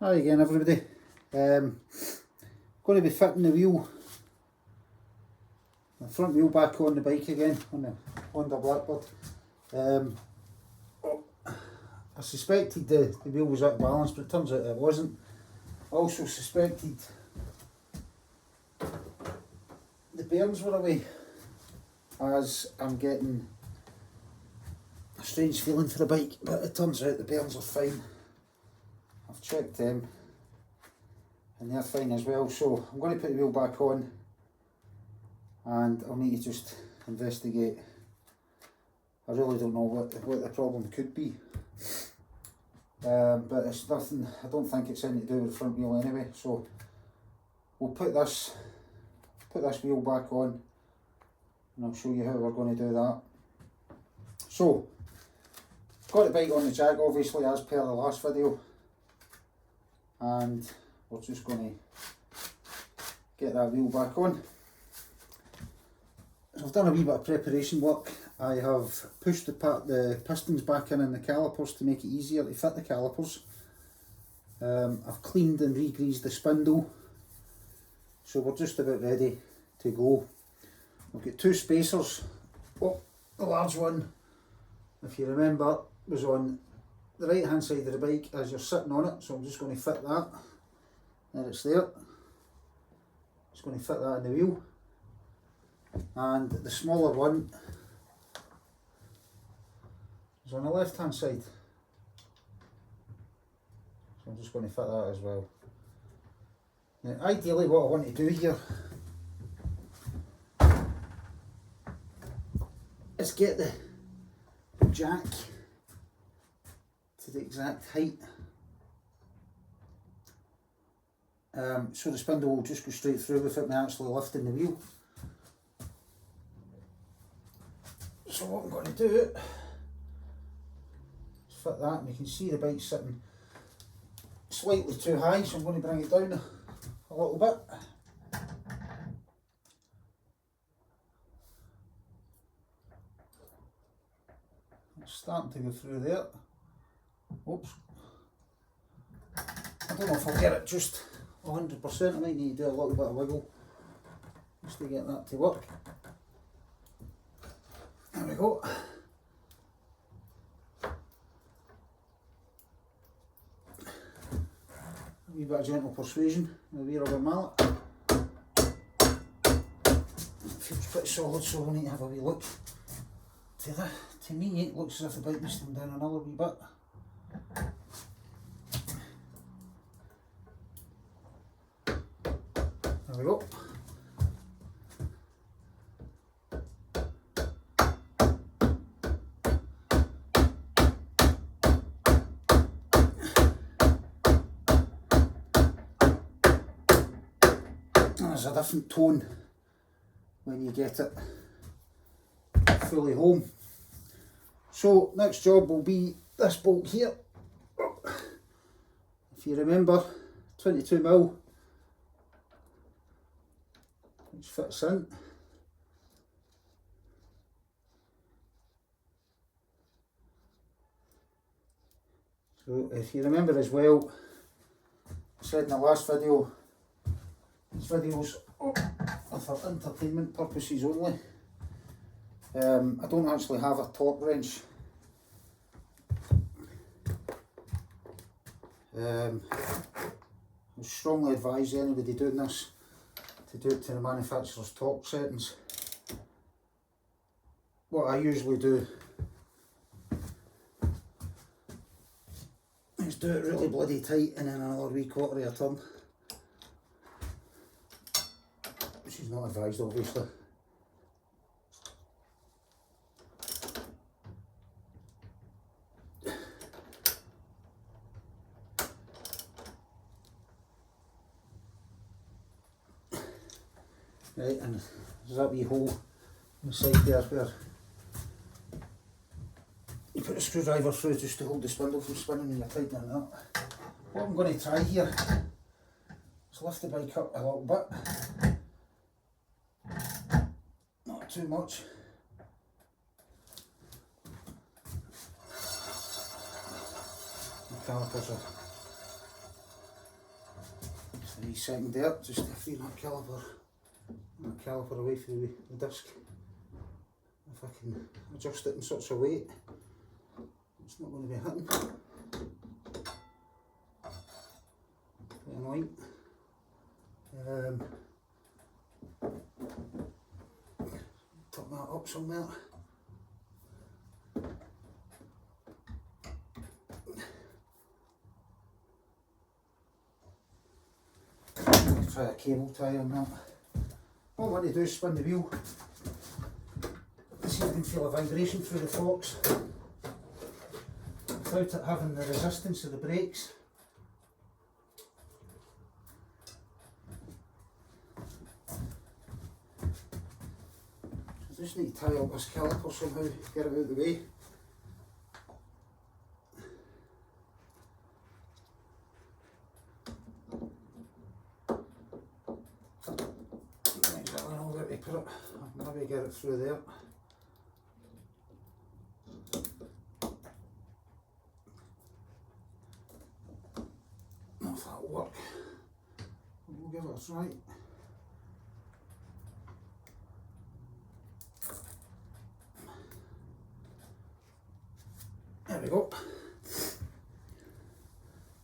Hi again everybody. Going to be fitting the front wheel back on the bike again, on the Blackbird. I suspected the wheel was out of balance, but it turns out it wasn't. I also suspected the bearings were away, as I'm getting a strange feeling for the bike, but it turns out the bearings are fine. I've checked them and they're fine as well, so I'm going to put the wheel back on and I'll need to just investigate. I really don't know what the problem could be, but it's nothing, I don't think it's anything to do with the front wheel anyway, so we'll put this wheel back on and I'll show you how we're going to do that. So, got the bike on the jack obviously as per the last video, and we're just going to get that wheel back on. So I've done a wee bit of preparation work. I have pushed the pistons back in the calipers to make it easier to fit the calipers. I've cleaned and re-greased the spindle, so we're just about ready to go. We've got two spacers. Oh, the large one, if you remember, was on the right hand side of the bike as you're sitting on it, so I'm just going to fit that. There it's there. Just going to fit that in the wheel. And the smaller one is on the left hand side, so I'm just going to fit that as well. Now ideally what I want to do here is get the jack to the exact height, so the spindle will just go straight through without me actually lifting the wheel. So what I'm going to do is fit that, and you can see the bike sitting slightly too high, so I'm going to bring it down a little bit. It's starting to go through there. Oops. I don't know if I'll get it just 100%, I might need to do a little bit of wiggle just to get that to work. There we go. A wee bit of gentle persuasion with a wee rubber mallet. It feels pretty solid, so we'll need to have a wee look. To me it looks as if the bike needs to come down another wee bit. There we go. There's a different tone when you get it fully home. So next job will be this bolt here. If you remember, 22mm, which fits in. So if you remember as well, I said in the last video, these videos are for entertainment purposes only. I don't actually have a torque wrench. I would strongly advise anybody doing this to do it to the manufacturer's torque settings. What I usually do is do it really bloody tight and then another wee quarter of a turn. Which is not advised obviously. Right, and there's that wee hole on the side there where you put a screwdriver through just to hold the spindle from spinning when you're tightening it up. What I'm going to try here is lift the bike up a little bit, not too much. The calipers are a second there, just to free that caliper away from the disc. If I can adjust it in such a way, it's not going to be hitting. Quite annoying. Top that up somewhere. Try a cable tie on that. All I want to do is spin the wheel. See if I can feel a vibration through the forks without it having the resistance of the brakes. I just need to tie up this caliper somehow, get it out of the way. Maybe get it through there. If that'll work, we'll give it a try. There we go.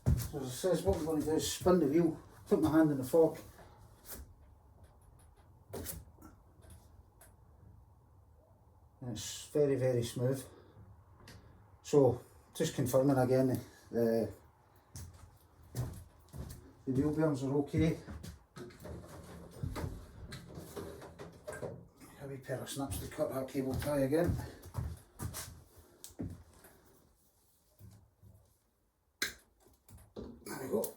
So as it says, what I'm going to do is spin the wheel, put my hand in the fork. And it's very, very smooth. So just confirming again, the wheel bearings are okay. A wee pair of snaps to cut that cable tie again. There we go.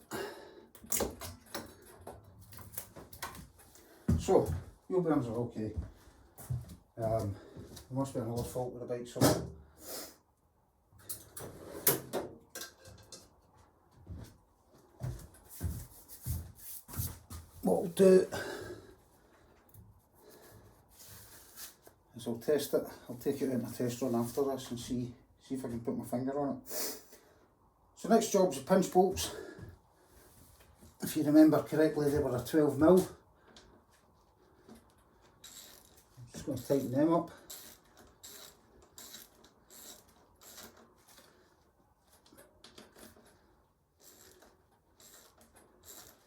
So, wheel bearings are okay. There must be another fault with the bike somewhere. What I'll do is I'll test it. I'll take it out in a test run after this and see if I can put my finger on it. So next job's the pinch bolts. If you remember correctly, they were a 12mm. I'm just going to tighten them up.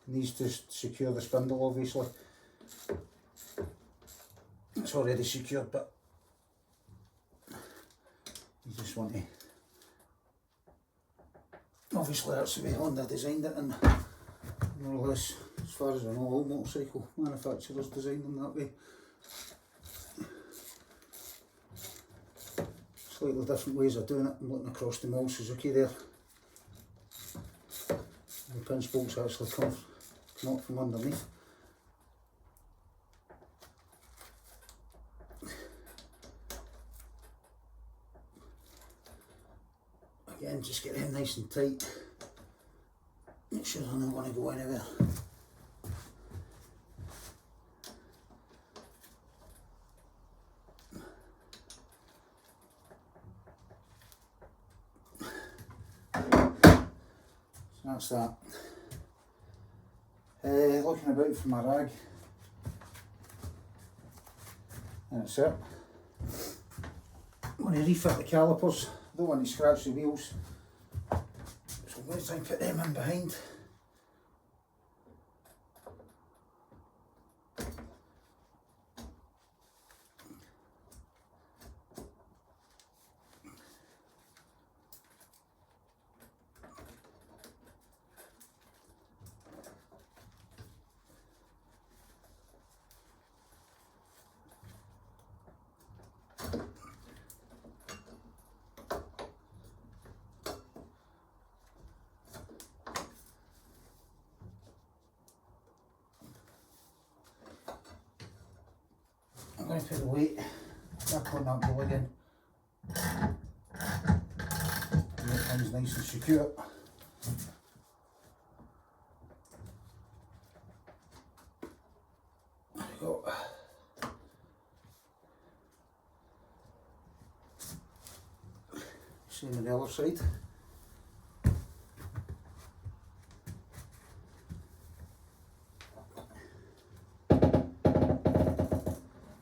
And these just secure the spindle, obviously. It's already secured, but you just want to, obviously that's the way Honda designed it, and more or less, as far as I know, all motorcycle manufacturers designed them that way. Slightly different ways of doing it. I'm looking across the Mall Suzuki there. The pinch bolts actually come up from underneath. Again, just get them nice and tight. Make sure I don't want to go anywhere. So that's that. Looking about for my rag. And that's it. I'm going to refit the calipers. I don't want to scratch the wheels, so I'm going to try and put them in behind. I'm going to put the weight back on that wheel again. Make things nice and secure. There we go. Same on the other side.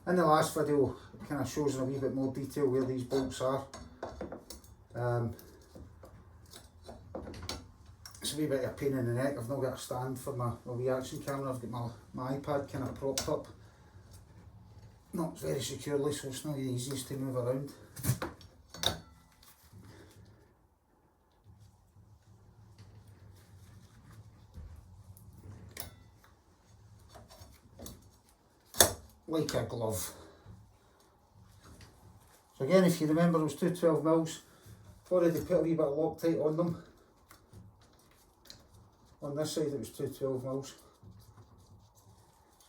In the last video, it kind of shows in a wee bit more detail where these bolts are. It's a wee bit of a pain in the neck. I've not got a stand for my wee action camera. I've got my iPad kind of propped up, not very securely, so it's not the easiest to move around. Like a glove. So again, if you remember, it was two 12mm. I've already put a wee bit of Loctite on them. On this side it was two 12mm. So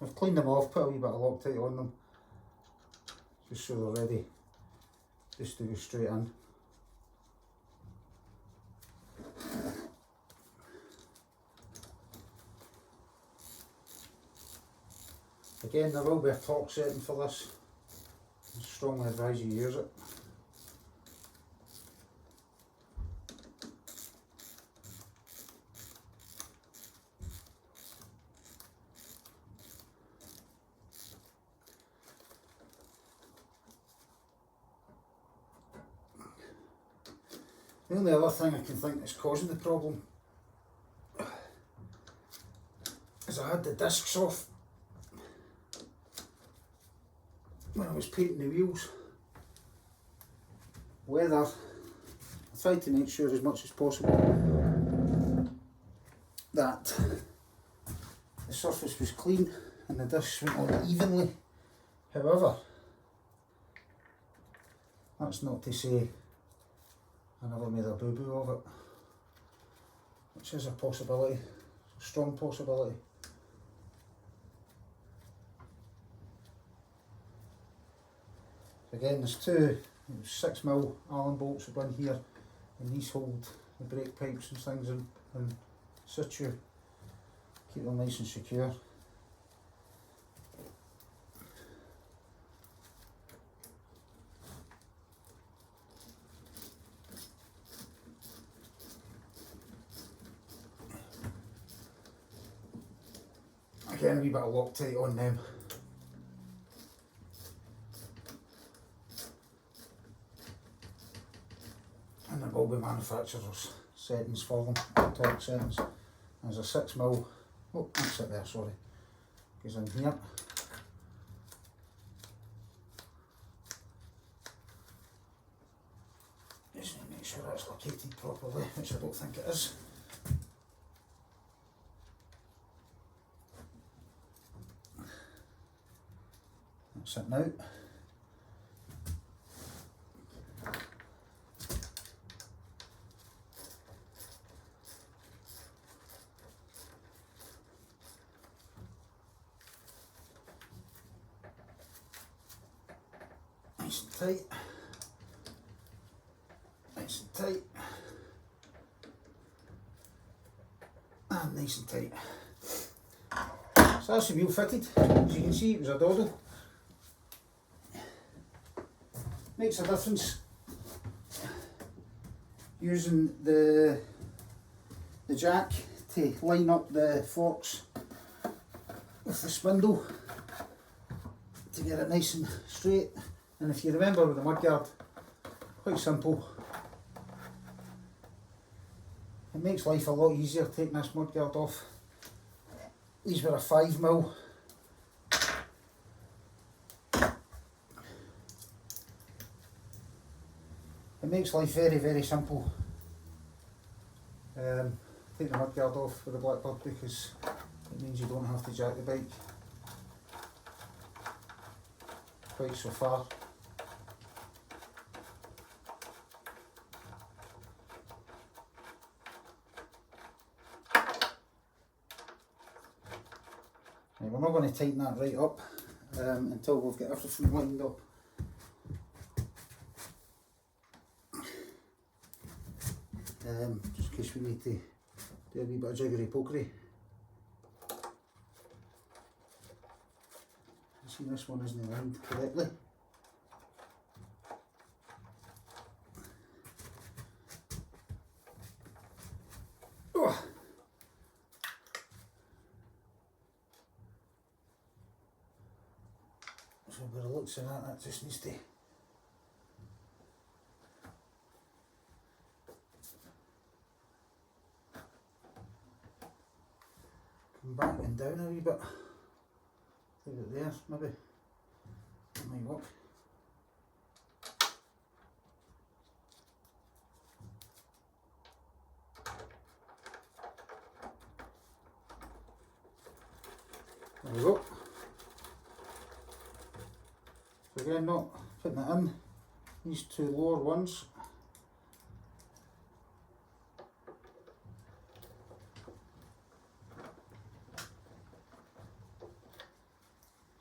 I've cleaned them off, put a wee bit of Loctite on them, just so they're ready just to go straight in. Again, there will be a torque setting for this. I strongly advise you use it. The only other thing I can think is causing the problem is I had the discs off when I was painting the wheels. Weather, I tried to make sure as much as possible that the surface was clean and the discs went on evenly. However, that's not to say I never made a boo-boo of it, which is a possibility, a strong possibility. Again, there's two 6mm Allen bolts that go in here, and these hold the brake pipes and things in situ, keep them nice and secure. Again, a wee bit of Loctite on them. And there will be manufacturer's settings for them, torque settings. There's a 6mm, oh that's it there, sorry, goes in here. Just need to make sure that's located properly, which I don't think it is. That's it now. Nice and tight. Nice and tight. And nice and tight. So that's the wheel fitted. As you can see, it was a doddle. Makes a difference using the jack to line up the forks with the spindle to get it nice and straight. And if you remember with the mudguard, quite simple. It makes life a lot easier taking this mudguard off. These were a 5mm. It makes life very, very simple. Take the mudguard off with the Blackbird because it means you don't have to jack the bike quite so far. Right, we're not going to tighten that right up until we've got everything lined up. Just in case we need to do a wee bit of jiggery pokery. See, this one isn't lined correctly. Oh. So by the looks of that just needs to come back and down a wee bit. Leave it there, maybe. That might work. There we go. So again, not putting it in, these two lower ones.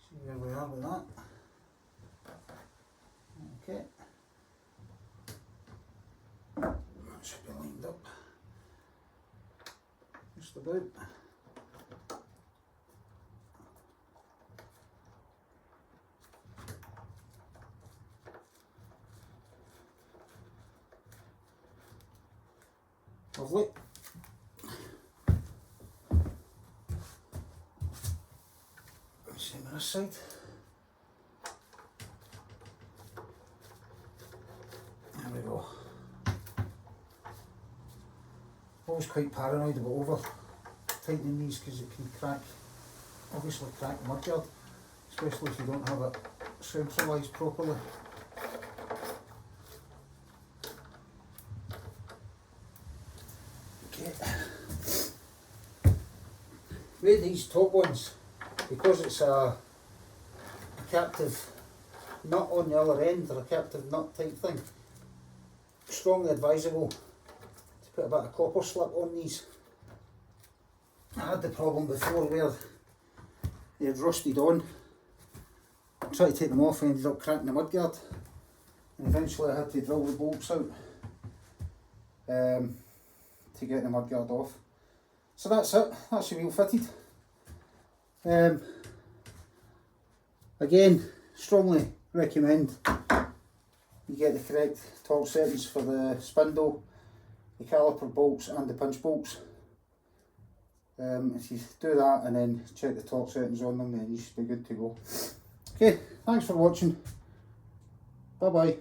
See where we are with that. Okay. That should be lined up just about. Lovely. Same on this side. There we go. Always quite paranoid about over tightening these because it can crack, obviously crack the mudguard, especially if you don't have it centralised properly. With these top ones, because it's a captive nut on the other end, or a captive nut type thing, strongly advisable to put a bit of copper slip on these. I had the problem before where they had rusted on. I tried to take them off and ended up cracking the mudguard, and eventually I had to drill the bolts out to get the mudguard off. So that's it, that's your wheel fitted. Again, strongly recommend you get the correct torque settings for the spindle, the caliper bolts and the pinch bolts. If you do that and then check the torque settings on them, then you should be good to go. Okay, thanks for watching. Bye bye.